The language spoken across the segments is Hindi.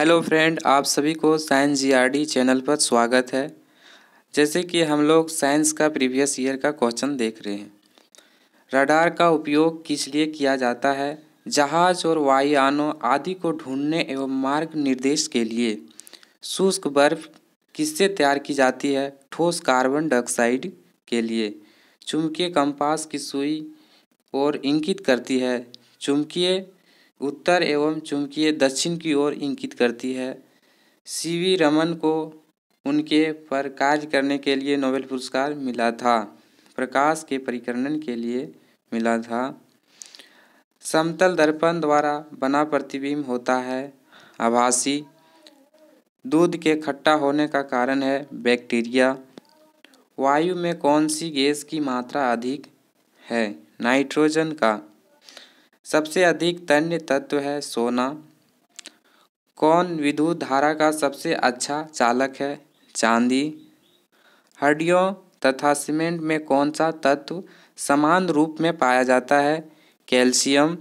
हेलो फ्रेंड, आप सभी को साइंस जीआरडी चैनल पर स्वागत है। जैसे कि हम लोग साइंस का प्रीवियस ईयर का क्वेश्चन देख रहे हैं। रडार का उपयोग किस लिए किया जाता है? जहाज और वायुयानों आदि को ढूंढने एवं मार्ग निर्देश के लिए। शुष्क बर्फ किससे तैयार की जाती है? ठोस कार्बन डाइऑक्साइड के लिए। चुंबकीय कंपास की सुई और इंगित करती है। चुंबकीय उत्तर एवं चुंबकीय दक्षिण की ओर इंगित करती है। सीवी रमन को उनके पर कार्य करने के लिए नोबेल पुरस्कार मिला था। प्रकाश के परिकरण के लिए मिला था। समतल दर्पण द्वारा बना प्रतिबिंब होता है आभासी। दूध के खट्टा होने का कारण है बैक्टीरिया। वायु में कौन सी गैस की मात्रा अधिक है? नाइट्रोजन का। सबसे अधिक तन्य तत्व है सोना। कौन विद्युत धारा का सबसे अच्छा चालक है? चांदी। हड्डियों तथा सीमेंट में कौन सा तत्व समान रूप में पाया जाता है? कैल्शियम।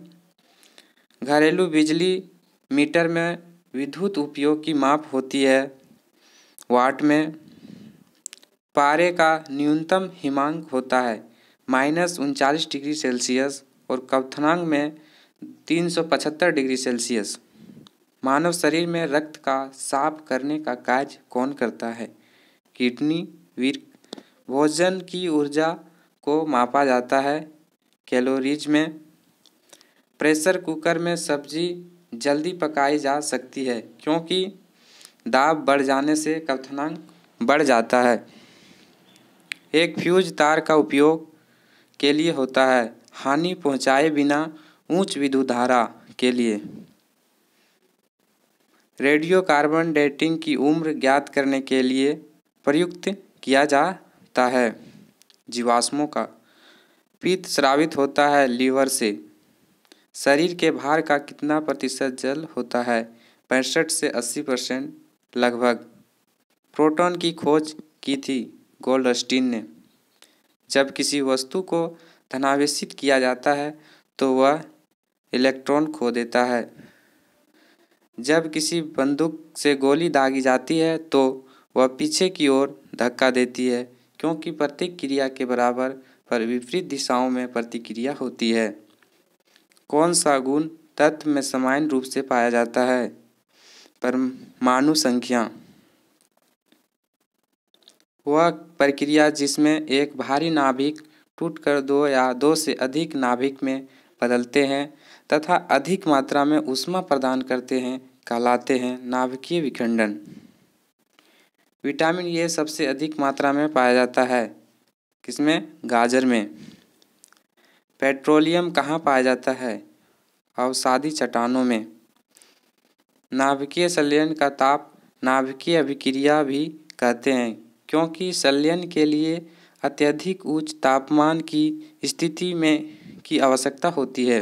घरेलू बिजली मीटर में विद्युत उपयोग की माप होती है वाट में। पारे का न्यूनतम हिमांक होता है -39 डिग्री सेल्सियस और क्वथनांक में 375 डिग्री सेल्सियस। मानव शरीर में रक्त का साफ करने का कार्य कौन करता है? किडनी। भोजन की ऊर्जा को मापा जाता है कैलोरीज में। प्रेशर कुकर में सब्जी जल्दी पकाई जा सकती है क्योंकि दाब बढ़ जाने से क्वथनांक बढ़ जाता है। एक फ्यूज तार का उपयोग के लिए होता है हानि पहुंचाए बिना उच्च विद्युत धारा के लिए। रेडियो कार्बन डेटिंग की उम्र ज्ञात करने के लिए प्रयुक्त किया जाता है जीवाश्मों का। पित्त स्रावित होता है लीवर से। शरीर के भार का कितना प्रतिशत जल होता है? 65 से 80% लगभग। प्रोटॉन की खोज की थी गोल्डस्टीन ने। जब किसी वस्तु को धनावेशित किया जाता है तो वह इलेक्ट्रॉन खो देता है। जब किसी बंदूक से गोली दागी जाती है तो वह पीछे की ओर धक्का देती है क्योंकि प्रत्येक क्रिया के बराबर पर विपरीत दिशाओं में प्रतिक्रिया होती है। कौन सा गुण तत्व में समान रूप से पाया जाता है? परमाणु संख्या। वह प्रक्रिया जिसमें एक भारी नाभिक टूटकर दो या दो से अधिक नाभिक में बदलते हैं तथा अधिक मात्रा में ऊष्मा प्रदान करते हैं कहलाते हैं नाभिकीय विखंडन। विटामिन ए सबसे अधिक मात्रा में पाया जाता है किसमें? गाजर में। पेट्रोलियम कहाँ पाया जाता है? अवसादी चट्टानों में। नाभिकीय संलयन का ताप नाभिकीय अभिक्रिया भी कहते हैं क्योंकि संलयन के लिए अत्यधिक उच्च तापमान की स्थिति में की आवश्यकता होती है।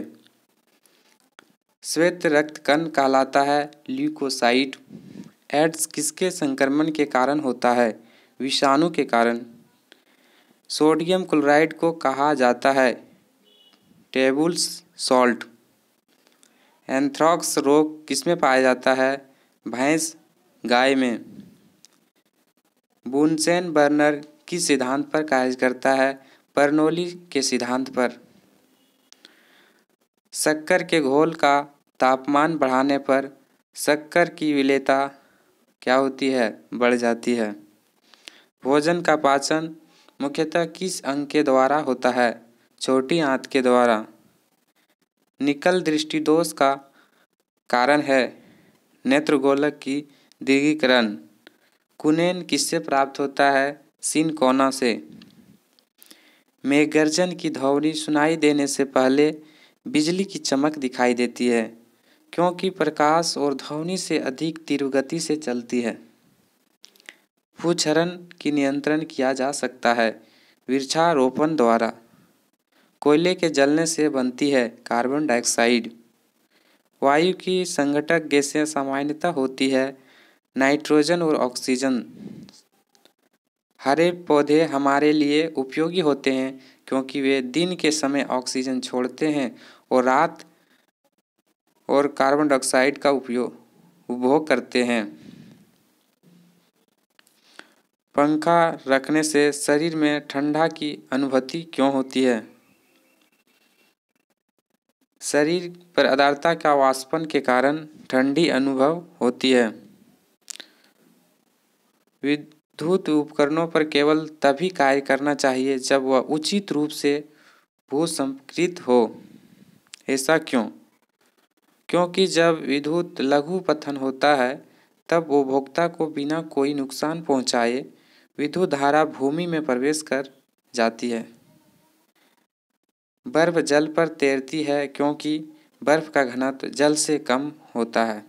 श्वेत रक्त कण कहलाता है ल्यूकोसाइट। एड्स किसके संक्रमण के कारण होता है? विषाणु के कारण। सोडियम क्लोराइड को कहा जाता है टेबल सॉल्ट। एंथ्रेक्स रोग किसमें पाया जाता है? भैंस गाय में। बुनसेन बर्नर किस सिद्धांत पर कार्य करता है? बर्नौली के सिद्धांत पर। शक्कर के घोल का तापमान बढ़ाने पर शक्कर की विलेयता क्या होती है? बढ़ जाती है। भोजन का पाचन मुख्यतः किस अंग के द्वारा होता है? छोटी आंत के द्वारा। निकल दृष्टिदोष का कारण है नेत्रगोलक की दीर्घीकरण। कुनेन किससे प्राप्त होता है? सिनकोना से। मेघगर्जन की ध्वनि सुनाई देने से पहले बिजली की चमक दिखाई देती है क्योंकि प्रकाश और ध्वनि से अधिक तीव्र गति से चलती है। भूक्षरण की नियंत्रण किया जा सकता है वृक्षारोपण द्वारा। कोयले के जलने से बनती है कार्बन डाइऑक्साइड। वायु की संघटक गैसें सामान्यतः होती है नाइट्रोजन और ऑक्सीजन। हरे पौधे हमारे लिए उपयोगी होते हैं क्योंकि वे दिन के समय ऑक्सीजन छोड़ते हैं और रात और कार्बन डाइऑक्साइड का उपयोग उपभोग करते हैं। पंखा रखने से शरीर में ठंडा की अनुभूति क्यों होती है? शरीर पर आर्द्रता का वाष्पन के कारण ठंडी अनुभव होती है। विद्युत उपकरणों पर केवल तभी कार्य करना चाहिए जब वह उचित रूप से भूसंपृक्त हो। ऐसा क्यों? क्योंकि जब विद्युत लघु पतन होता है तब उपभोक्ता को बिना कोई नुकसान पहुंचाए विद्युत धारा भूमि में प्रवेश कर जाती है। बर्फ जल पर तैरती है क्योंकि बर्फ का घनत्व जल से कम होता है।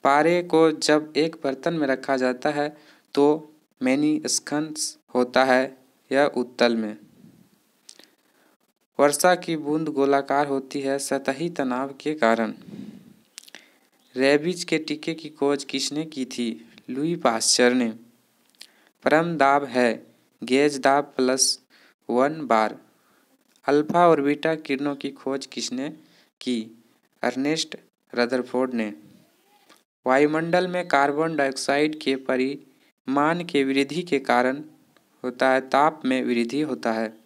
पारे को जब एक बर्तन में रखा जाता है तो मेनिस्कस होता है या उत्तल में। वर्षा की बूंद गोलाकार होती है सतही तनाव के कारण। रेबीज के टीके की खोज किसने की थी? लुई पाश्चर ने। परम दाब है गेज दाब +1 बार। अल्फा और बीटा किरणों की खोज किसने की? अर्नेस्ट रदरफोर्ड ने। वायुमंडल में कार्बन डाइऑक्साइड के परिमाण के वृद्धि के कारण होता है ताप में वृद्धि होता है।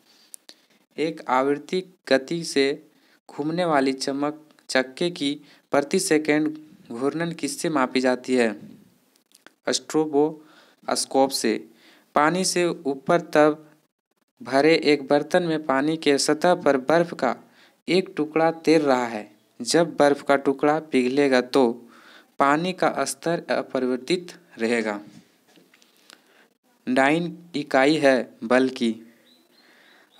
एक आवृत्ति गति से घूमने वाली चक्के की प्रति सेकंड घूर्णन किससे मापी जाती है? स्ट्रोबोस्कोप से। पानी से ऊपर तब भरे एक बर्तन में पानी के सतह पर बर्फ का एक टुकड़ा तैर रहा है। जब बर्फ का टुकड़ा पिघलेगा तो पानी का स्तर अपरिवर्तित रहेगा। डाइन इकाई है बल की।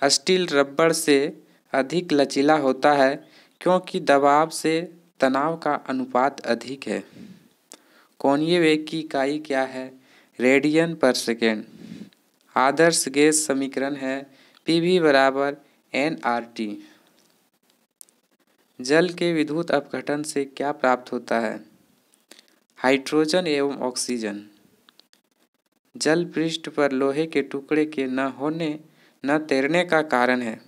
स्टील रबर से अधिक लचीला होता है क्योंकि दबाव से तनाव का अनुपात अधिक है। कोणीय वेग की इकाई क्या है? रेडियन पर सेकेंड। आदर्श गैस समीकरण है PV = nRT। जल के विद्युत अपघटन से क्या प्राप्त होता है? हाइड्रोजन एवं ऑक्सीजन। जल पृष्ठ पर लोहे के टुकड़े के न तैरने का कारण है।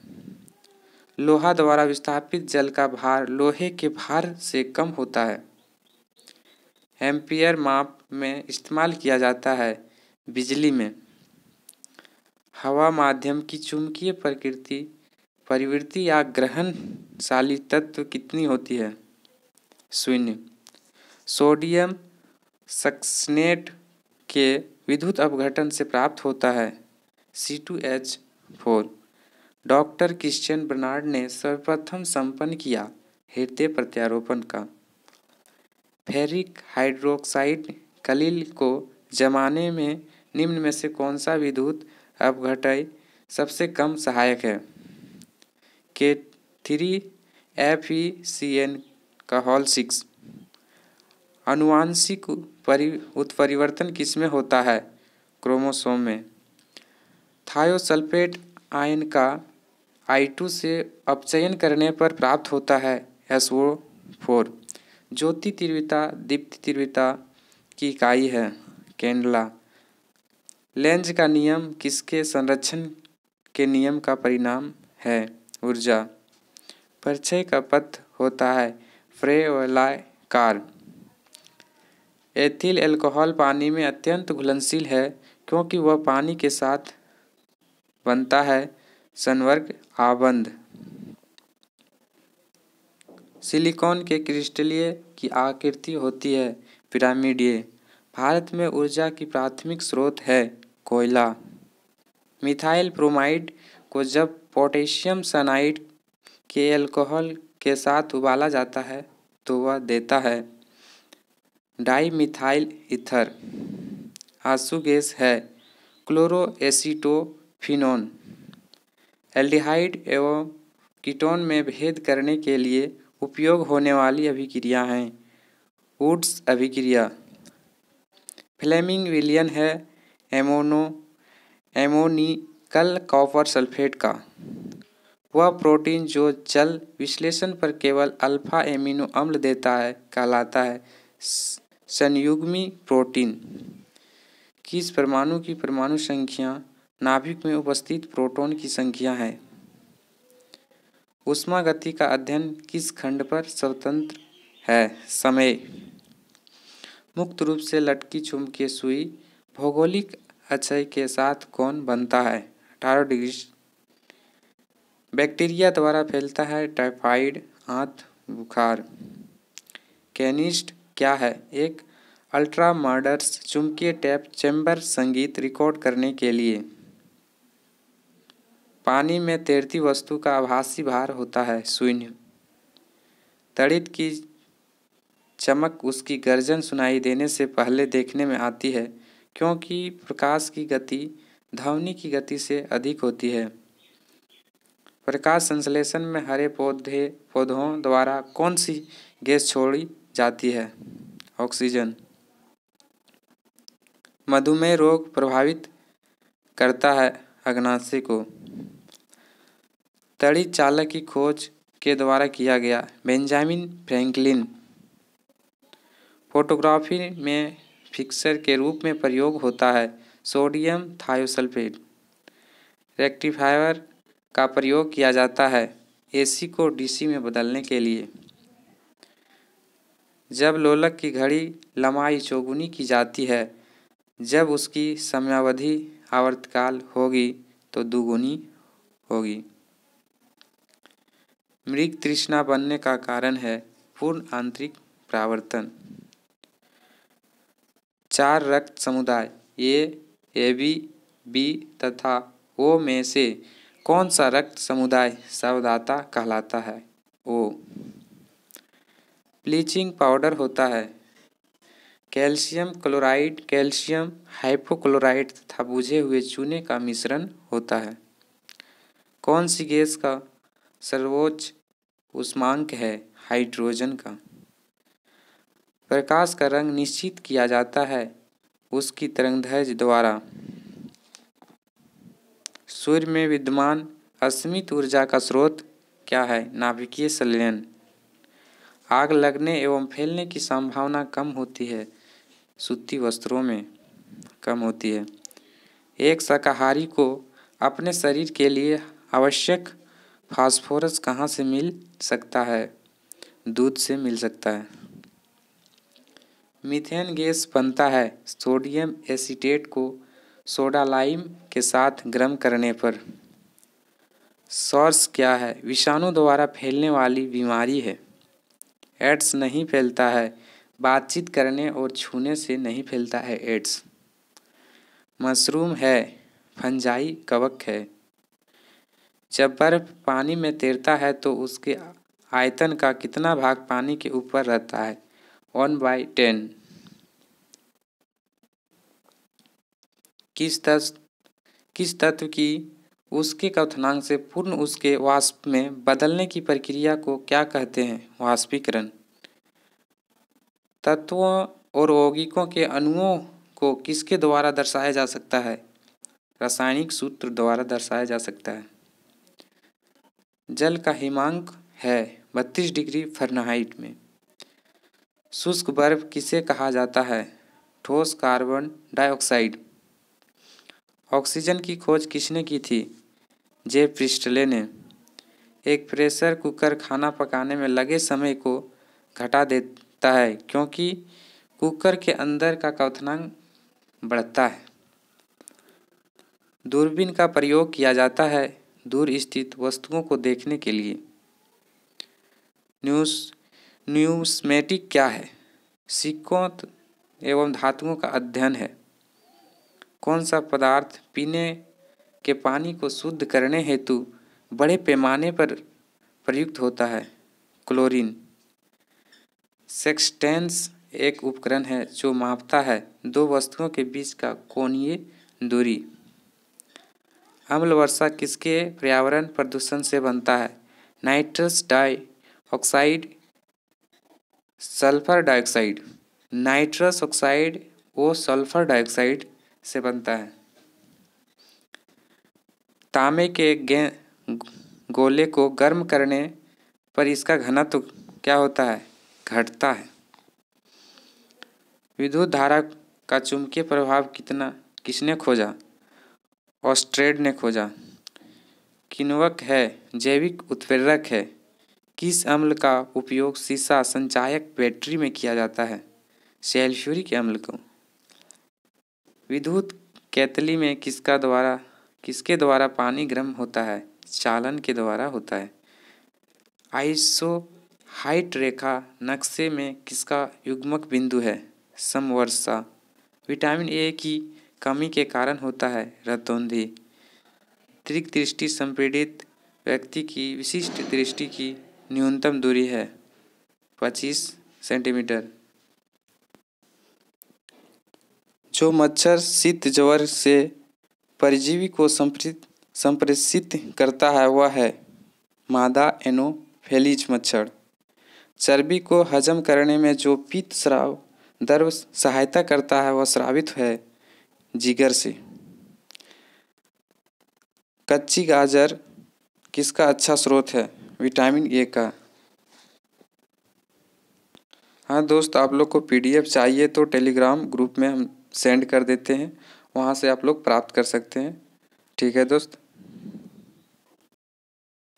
लोहा द्वारा विस्थापित जल का भार लोहे के भार से कम होता है। एम्पीयर माप में इस्तेमाल किया जाता है बिजली में। हवा माध्यम की चुंबकीय प्रवृत्ति या ग्रहणशाली तत्व कितनी होती है? 0। सोडियम सक्सीनेट के विद्युत अपघटन से प्राप्त होता है C2H4। डॉक्टर क्रिश्चियन बर्नार्ड ने सर्वप्रथम संपन्न किया हृदय प्रत्यारोपण का। फेरिक हाइड्रोक्साइड कलिल को जमाने में निम्न में से कौन सा विद्युत अपघटय सबसे कम सहायक है? K3FeCN6। आनुवांशिक उत्परिवर्तन किसमें होता है? क्रोमोसोम में। थायोसल्फेट आयन का I2 से अपचयन करने पर प्राप्त होता है SO4। ज्योति तीव्रता दीप्ति तीव्रता की इकाई है कैंडला। लेंज का नियम किसके संरक्षण के नियम का परिणाम है? ऊर्जा। परिचय का पथ होता है फ्रेवलाकार। एथिल अल्कोहल पानी में अत्यंत घुलनशील है क्योंकि वह पानी के साथ बनता है संवर्ग आबंध। सिलिकॉन के क्रिस्टलीय की आकृति होती है पिरामिडीय। भारत में ऊर्जा की प्राथमिक स्रोत है कोयला। मिथाइल ब्रोमाइड को जब पोटेशियम साइनाइड के अल्कोहल के साथ उबाला जाता है तो वह देता है डाई मिथाइल ईथर। आंसू गैस है क्लोरोएसीटोफिनोन। एल्डिहाइड एवं कीटोन में भेद करने के लिए उपयोग होने वाली अभिक्रिया हैं वुड्स अभिक्रिया। फ्लेमिंग विलयन है एमोनिकल कॉपर सल्फेट का। वह प्रोटीन जो जल विश्लेषण पर केवल अल्फा एमिनो अम्ल देता है कहलाता है संयुग्मी प्रोटीन। किस परमाणु की परमाणु संख्या नाभिक में उपस्थित प्रोटॉन की संख्या है? ऊष्मा गति का अध्ययन किस खंड पर स्वतंत्र है समय। मुक्त रूप से लटकी चुंबकीय सुई भौगोलिक अक्षय के साथ कौन बनता है? 18 डिग्री। बैक्टीरिया द्वारा फैलता है टाइफाइड, आंत, बुखार। कैनिस्ट क्या है? एक अल्ट्रा मॉडर्स चुंबकीय टैप चैम्बर संगीत रिकॉर्ड करने के लिए। पानी में तैरती वस्तु का आभासी भार होता है शून्य। तड़ित की चमक उसकी गर्जन सुनाई देने से पहले देखने में आती है, क्योंकि प्रकाश की गति ध्वनि की गति से अधिक होती है। प्रकाश संश्लेषण में हरे पौधों द्वारा कौन सी गैस छोड़ी जाती है? ऑक्सीजन। मधुमेह रोग प्रभावित करता है अग्नाशय को। तड़ित चालक की खोज के द्वारा किया गया। Benjamin Franklin. फोटोग्राफी में फिक्सर के रूप में प्रयोग होता है सोडियम थायोसल्फेट। रेक्टिफायर का प्रयोग किया जाता है एसी को डीसी में बदलने के लिए। जब लोलक की घड़ी लंबाई चौगुनी की जाती है, जब उसकी समयावधि आवर्तकाल होगी तो दुगुनी होगी। मृग तृष्णा बनने का कारण है पूर्ण आंतरिक परावर्तन। 4 रक्त समुदाय ए बी, बी तथा ओ में से कौन सा रक्त समुदाय सावधाता कहलाता है? ओ। ब्लीचिंग पाउडर होता है कैल्शियम क्लोराइड, कैल्शियम हाइपोक्लोराइट तथा बुझे हुए चूने का मिश्रण होता है। कौन सी गैस का सर्वोच्च उष्मांक है? हाइड्रोजन का। प्रकाश का रंग निश्चित किया जाता है उसकी तरंगदैर्घ्य द्वारा। सूर्य में विद्यमान असीमित ऊर्जा का स्रोत क्या है? नाभिकीय संलयन। आग लगने एवं फैलने की संभावना कम होती है सूती वस्त्रों में कम होती है। एक शाकाहारी को अपने शरीर के लिए आवश्यक फास्फोरस कहाँ से मिल सकता है? दूध से मिल सकता है। मीथेन गैस बनता है सोडियम एसीटेट को सोडा लाइम के साथ गर्म करने पर। सॉर्स क्या है? विषाणु द्वारा फैलने वाली बीमारी है। एड्स नहीं फैलता है बातचीत करने और छूने से नहीं फैलता है एड्स। मशरूम है फंजाई कवक है। जब बर्फ पानी में तैरता है तो उसके आयतन का कितना भाग पानी के ऊपर रहता है? 1/10। किस तत्व की उसके क्वथनांक से पूर्ण उसके वाष्प में बदलने की प्रक्रिया को क्या कहते हैं? वाष्पीकरण। तत्वों और यौगिकों के अणुओं को किसके द्वारा दर्शाया जा सकता है? रासायनिक सूत्र द्वारा दर्शाया जा सकता है। जल का हिमांक है 32 डिग्री फ़ारेनहाइट में। शुष्क बर्फ किसे कहा जाता है? ठोस कार्बन डाइऑक्साइड। ऑक्सीजन की खोज किसने की थी? जे प्रिस्टले ने। एक प्रेशर कुकर खाना पकाने में लगे समय को घटा देता है क्योंकि कुकर के अंदर का क्वथनांक बढ़ता है। दूरबीन का प्रयोग किया जाता है दूर स्थित वस्तुओं को देखने के लिए। न्यूस्मेटिक क्या है? सिक्कों एवं धातुओं का अध्ययन है। कौन सा पदार्थ पीने के पानी को शुद्ध करने हेतु बड़े पैमाने पर प्रयुक्त होता है? क्लोरीन। सेक्सटेंस एक उपकरण है जो मापता है दो वस्तुओं के बीच का कोणीय दूरी। अम्ल वर्षा किसके पर्यावरण प्रदूषण से बनता है? Nitrous dioxide, sulphur dioxide. Nitrous oxide वो सल्फर डाइऑक्साइड से बनता है। तांबे के गोले को गर्म करने पर इसका घनत्व क्या होता है? घटता है। विद्युत धारा का चुंबकीय प्रभाव किसने खोजा? ऑस्ट्रेड ने खोजा। किण्वक है जैविक उत्प्रेरक है। किस अम्ल का उपयोग शीशा संचायक बैटरी में किया जाता है? सल्फ्यूरिक अम्ल को। विद्युत केतली में किसके द्वारा पानी गर्म होता है? चालन के द्वारा होता है। आइसोहाइट रेखा नक्शे में किसका युग्मक बिंदु है? समवर्षा। विटामिन ए की कमी के कारण होता है रतौंधी। दीर्घ दृष्टि संपीड़ित व्यक्ति की विशिष्ट दृष्टि की न्यूनतम दूरी है 25 सेंटीमीटर। जो मच्छर शीत ज्वर से परजीवी को संप्रेषित करता है वह है मादा एनोफेलिज मच्छर। चर्बी को हजम करने में जो पित्त स्राव द्रव सहायता करता है वह स्रावित है जिगर से। कच्ची गाजर किसका अच्छा स्रोत है? विटामिन ए का। हाँ दोस्त, आप लोग को पीडीएफ चाहिए तो टेलीग्राम ग्रुप में हम सेंड कर देते हैं, वहाँ से आप लोग प्राप्त कर सकते हैं। ठीक है दोस्त।